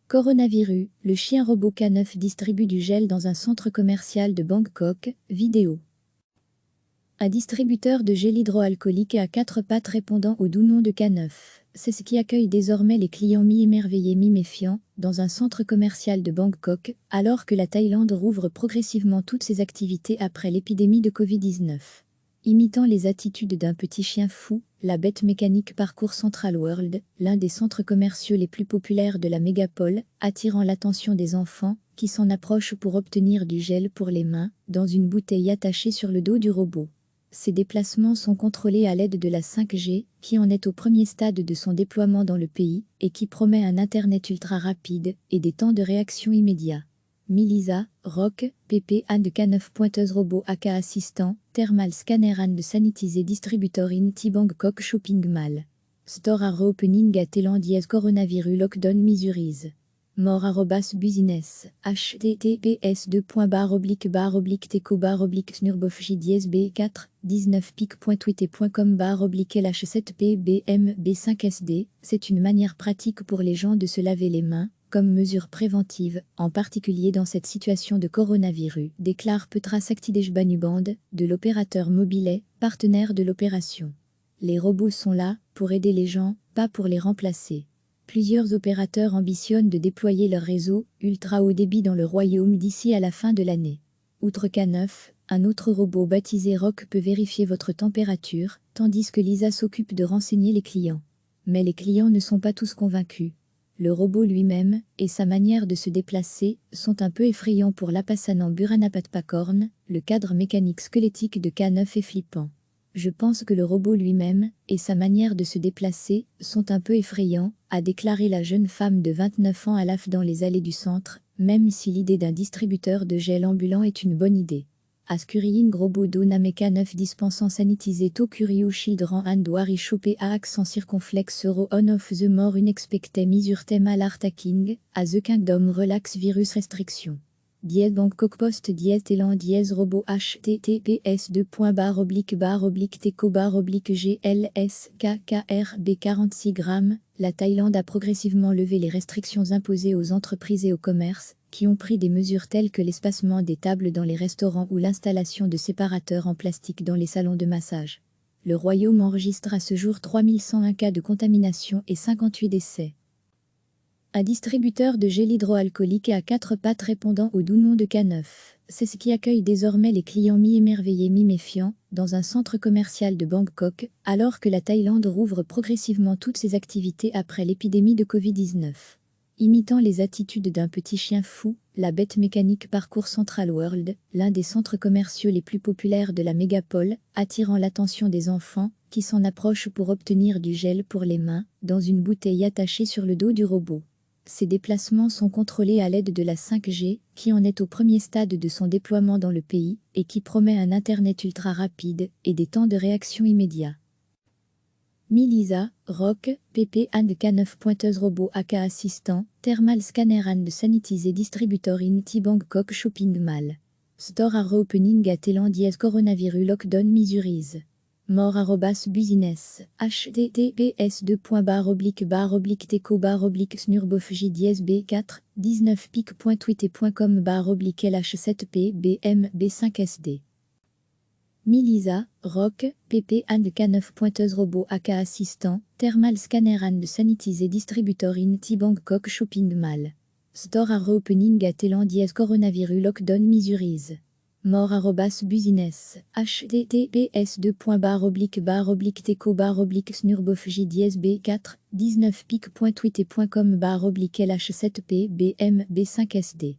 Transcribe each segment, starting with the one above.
Coronavirus, le chien robot K9 distribue du gel dans un centre commercial de Bangkok, vidéo. Un distributeur de gel hydroalcoolique à 4 pattes répondant au doux nom de K9. C'est ce qui accueille désormais les clients mi-émerveillés mi-méfiants dans un centre commercial de Bangkok, alors que la Thaïlande rouvre progressivement toutes ses activités après l'épidémie de Covid-19. Imitant les attitudes d'un petit chien fou, la bête mécanique parcourt Central World, l'un des centres commerciaux les plus populaires de la mégapole, attirant l'attention des enfants, qui s'en approchent pour obtenir du gel pour les mains, dans une bouteille attachée sur le dos du robot. Ces déplacements sont contrôlés à l'aide de la 5G, qui en est au premier stade de son déploiement dans le pays, et qui promet un Internet ultra rapide et des temps de réaction immédiats. Milisa, Rock, PP and K9 pointeuse robot AK assistant, thermal scanner and sanitiser distributor in Bangkok shopping mall. Store are opening at Thailand yes coronavirus lockdown measures. More @business, https://teco/snurbof/j10b4 19pic.twitter.com /lh7pbmb5sd. C'est une manière pratique pour les gens de se laver les mains, comme mesure préventive, en particulier dans cette situation de coronavirus, déclare Petra Saktideshbanuband, de l'opérateur Mobilet, partenaire de l'opération. Les robots sont là, pour aider les gens, pas pour les remplacer. Plusieurs opérateurs ambitionnent de déployer leur réseau ultra haut débit dans le royaume d'ici à la fin de l'année. Outre K9, un autre robot baptisé Rock peut vérifier votre température, tandis que Lisa s'occupe de renseigner les clients. Mais les clients ne sont pas tous convaincus. Le robot lui-même, et sa manière de se déplacer, sont un peu effrayants pour l'Apassanan Buranapatpakorn, le cadre mécanique squelettique de K9 est flippant. Je pense que le robot lui-même, et sa manière de se déplacer, sont un peu effrayants, a déclaré la jeune femme de 29 ans à l'AF dans les allées du centre, même si l'idée d'un distributeur de gel ambulant est une bonne idée. Askuriin Grobodo Nameka 9 dispensant sanitisé Tokuriu Children and Wari Chopé à accent circonflexe euro on of the more unexpected measure mal artaking, à the kingdom relax virus restriction. Bangkok Post Thailand robot https://teco/gls kkrb 46 grammes. La Thaïlande a progressivement levé les restrictions imposées aux entreprises et aux commerces, qui ont pris des mesures telles que l'espacement des tables dans les restaurants ou l'installation de séparateurs en plastique dans les salons de massage. Le royaume enregistre à ce jour 3101 cas de contamination et 58 décès. Un distributeur de gel hydroalcoolique à 4 pattes répondant au doux nom de K9. C'est ce qui accueille désormais les clients mi-émerveillés mi-méfiants dans un centre commercial de Bangkok, alors que la Thaïlande rouvre progressivement toutes ses activités après l'épidémie de Covid-19. Imitant les attitudes d'un petit chien fou, la bête mécanique parcourt Central World, l'un des centres commerciaux les plus populaires de la mégapole, attirant l'attention des enfants, qui s'en approchent pour obtenir du gel pour les mains, dans une bouteille attachée sur le dos du robot. Ces déplacements sont contrôlés à l'aide de la 5G, qui en est au premier stade de son déploiement dans le pays, et qui promet un Internet ultra rapide et des temps de réaction immédiats. Milisa, Rock, PP and K9 pointeuse robot AK assistant, thermal scanner and sanitiser distributor in Bangkok shopping mall. Store are opening at Thailand yes coronavirus lockdown measures. More @business, https://teco/snurbof/j10b4 19pic.twitter.com /lh7pbmb5sd. Milisa, Rock, PP and K9 pointeuse robot AK assistant, thermal scanner and sanitiser distributor in Bangkok shopping mall. Store are opening at Thailand yes coronavirus lockdown measures. More @business, https://teco/snurbof/j10b4 19pic.twitter.com /lh7pbmb5sd.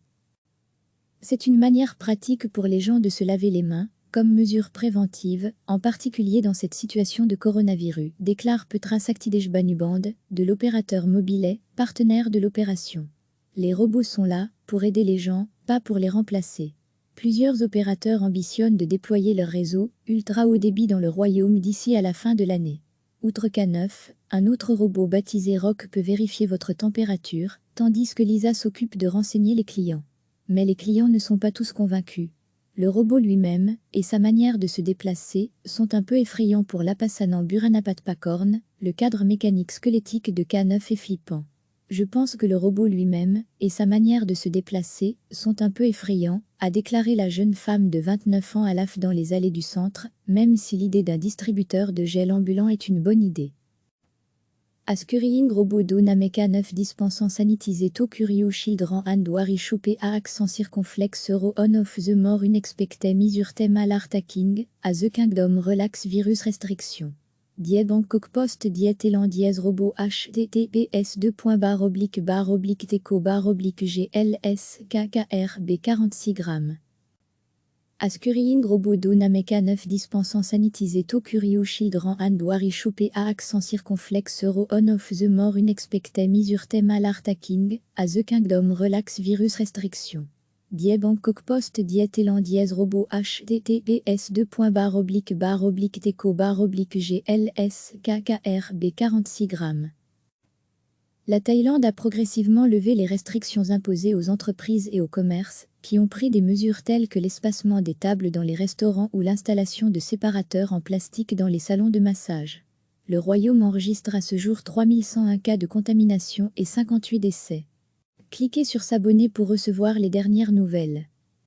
C'est une manière pratique pour les gens de se laver les mains, comme mesure préventive, en particulier dans cette situation de coronavirus, déclare Petra Saktideshbanuband, de l'opérateur Mobilet, partenaire de l'opération. Les robots sont là, pour aider les gens, pas pour les remplacer. Plusieurs opérateurs ambitionnent de déployer leur réseau ultra haut débit dans le royaume d'ici à la fin de l'année. Outre K9, un autre robot baptisé Rock peut vérifier votre température, tandis que Lisa s'occupe de renseigner les clients. Mais les clients ne sont pas tous convaincus. Le robot lui-même, et sa manière de se déplacer, sont un peu effrayants pour l'Apassanan Buranapatpakorn, le cadre mécanique squelettique de K9 est flippant. Je pense que le robot lui-même, et sa manière de se déplacer, sont un peu effrayants, a déclaré la jeune femme de 29 ans à l'AF dans les allées du centre, même si l'idée d'un distributeur de gel ambulant est une bonne idée. Ascurying robot do Nameka 9 dispensant sanitisé to Curio Children and Wari Choupé à accent circonflexe euro on of the more unexpected mesurtem alartaking, à the kingdom relax virus restriction. Die Bangkok Post diet élan dièse robot https teco/gls kkr b 46 grammes. Ascurying robot do Nameka 9 dispensant sanitisé to Curio Children and Wari Choupé à accent circonflexe euro on of the more unexpected mesurtem alartaking, à the kingdom relax virus restriction. Die Bangkok Post diet élan dièse robot https teco/gls kkr b 46 grammes. La Thaïlande a progressivement levé les restrictions imposées aux entreprises et aux commerces, qui ont pris des mesures telles que l'espacement des tables dans les restaurants ou l'installation de séparateurs en plastique dans les salons de massage. Le Royaume enregistre à ce jour 3101 cas de contamination et 58 décès. Cliquez sur s'abonner pour recevoir les dernières nouvelles.